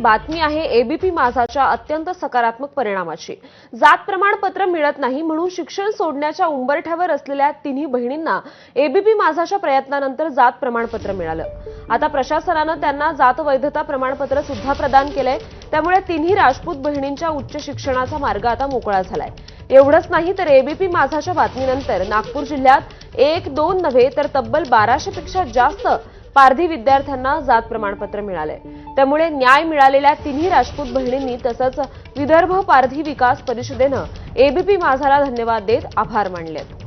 बातमी आहे एबीपी माझाच्या अत्यंत सकारात्मक परिणामाची। जात प्रमाणपत्र मिळत नाही म्हणून शिक्षण सोडण्याच्या उंबरठ्यावर असलेल्या तिन्ही बहिणींना एबीपी माझाच्या प्रयत्नानंतर जात प्रमाणपत्र मिळालं। आता प्रशासनाने त्यांना जात वैधता प्रमाणपत्र सुद्धा प्रदान केलंय। त्यामुळे तिन्ही राजपूत बहिणींच्या उच्च शिक्षणाचा मार्ग आता मोकळा झालाय। एवढंच नाही तर एबीपी माझाच्या बातमीनंतर नागपूर जिल्ह्यात 1-2 नव्हे तर तब्बल 1200 पेक्षा जास्त पारधी विद्यार्थ्यांना जात प्रमाणपत्र मिळाले। त्यामुळे न्याय मिळालेल्या तिन्ही राजपूत बहिणींनी तसंच विदर्भ पारधी विकास परिषदेनं एबीपी माझाला धन्यवाद देत आभार मानलेत।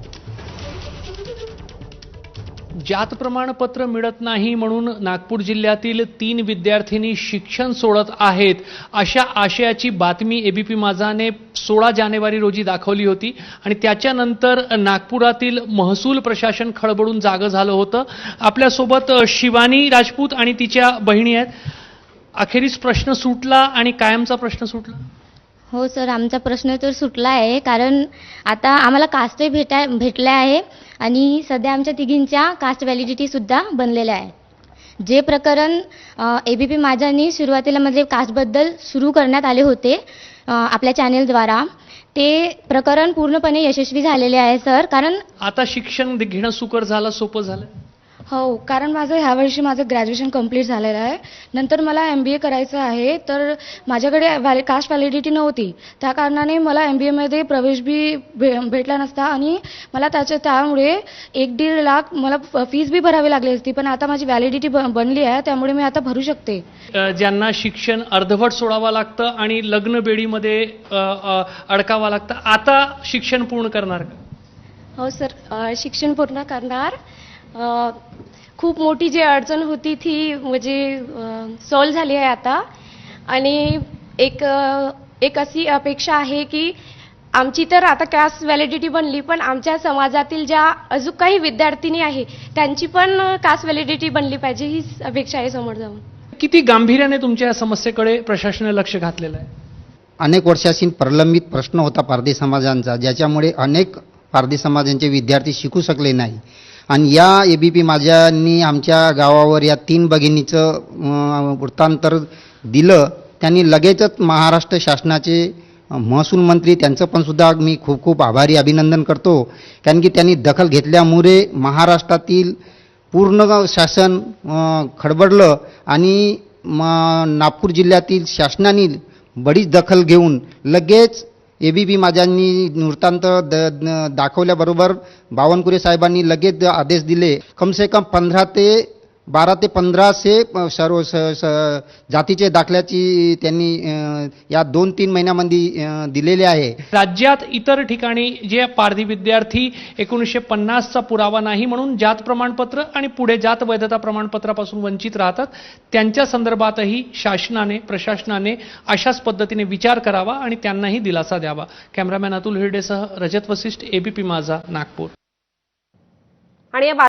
जात प्रमाणपत्र मिळत नाही म्हणून नागपूर जिल्ह्यातील 3 विद्यार्थिनी शिक्षण सोडत आहेत अशा आशयाची बातमी एबीपी माझाने 16 जानेवारी रोजी दाखवली होती आणि त्याच्यानंतर नागपुरातील महसूल प्रशासन खळबळून जागं झालं होतं। आपल्यासोबत शिवानी राजपूत आणि तिच्या बहिणी आहेत। अखेरीस प्रश्न सुटला आणि कायमचा प्रश्न सुटला। हो सर, आमचा प्रश्न तर सुटला आहे, कारण आता आम्हाला कास्ट भेटल्या आहे आणि सध्या आमच्या तिघींच्या कास्ट व्हॅलिडिटी सुद्धा बनलेल्या आहे। जे प्रकरण एबीपी माझानी सुरुवातीला म्हणजे कास्टबद्दल सुरू करण्यात आले होते आपल्या चॅनेलद्वारा, ते प्रकरण पूर्णपणे यशस्वी झालेले आहे सर। कारण आता शिक्षण घेणं सुकर झालं, सोपं झालं। हो, कारण ह्या वर्षी माझं ग्रॅज्युएशन कंप्लीट झालेलं आहे। नंतर मला MBA करायचं आहे, तर माझ्याकडे कास्ट व्हॅलिडिटी नव्हती। त्या कारणाने मला MBA मध्ये प्रवेश बी भेटला नसता आणि मला त्यामुळे 1-1.5 लाख मला फीस बी भरावी लागली असती। पण आता माझी व्हॅलिडिटी बनली आहे, त्यामुळे मी आता भरू शकते। ज्यांना शिक्षण अर्धवट सोडावं लागतं आणि लग्न बेडीमध्ये अडकावं लागतं, आता शिक्षण पूर्ण करणार का? हो सर, शिक्षण पूर्ण करणार। खूप मोठी जी अडचण होती ती म्हणजे सॉल्व झाली आहे आता। आणि एक अशी अपेक्षा आहे की आमची तर आता कास्ट व्हॅलिडिटी बनली, पण आमच्या समाजातील ज्या अजून काही विद्यार्थिनी आहे त्यांची पण कास्ट व्हॅलिडिटी बनली पाहिजे, ही अपेक्षा आहे समोर जाऊन। किती गांभीर्याने तुमच्या समस्येकडे प्रशासनाने लक्ष घातलेलं आहे? अनेक वर्षांपासून प्रलंबित प्रश्न होता पारधी समाजांचा, ज्याच्यामुळे अनेक पारधी समाजांचे विद्यार्थी शिकू शकले नाही। आणि या एबीपी माझ्यांनी आमच्या गावावर या 3 भगिनीचं वृत्तांतर दिलं। त्यांनी लगेचच महाराष्ट्र शासनाचे महसूल मंत्री त्यांचं पण सुद्धा मी खूप खूप आभारी अभिनंदन करतो, कारण की त्यांनी दखल घेतल्यामुळे महाराष्ट्रातील पूर्ण शासन खडबडलं आणि नागपूर जिल्ह्यातील शासनाने बरीच दखल घेऊन लगेच एबीपी माझ्यांनी वृत्तांत दाखवल्याबरोबर बावनकुळे साहेबांनी लगेच आदेश दिले। कम से कम 12 ते 1500 सर्व जातीचे दाखल्याची त्यांनी या 2-3 महिन्यामध्ये दिलेले आहे। राज्यात इतर ठिकाणी जे पारधी विद्यार्थी 1950चा पुरावा नाही म्हणून जात प्रमाणपत्र आणि पुढे जात वैधता प्रमाणपत्रापासून वंचित राहतात, त्यांच्या संदर्भातही शासनाने प्रशासनाने अशाच पद्धतीने विचार करावा आणि त्यांनाही दिलासा द्यावा। कॅमेरामॅन अतुल हिरडेसह रजत वसिष्ठ, एबीपी माझा, नागपूर। आणि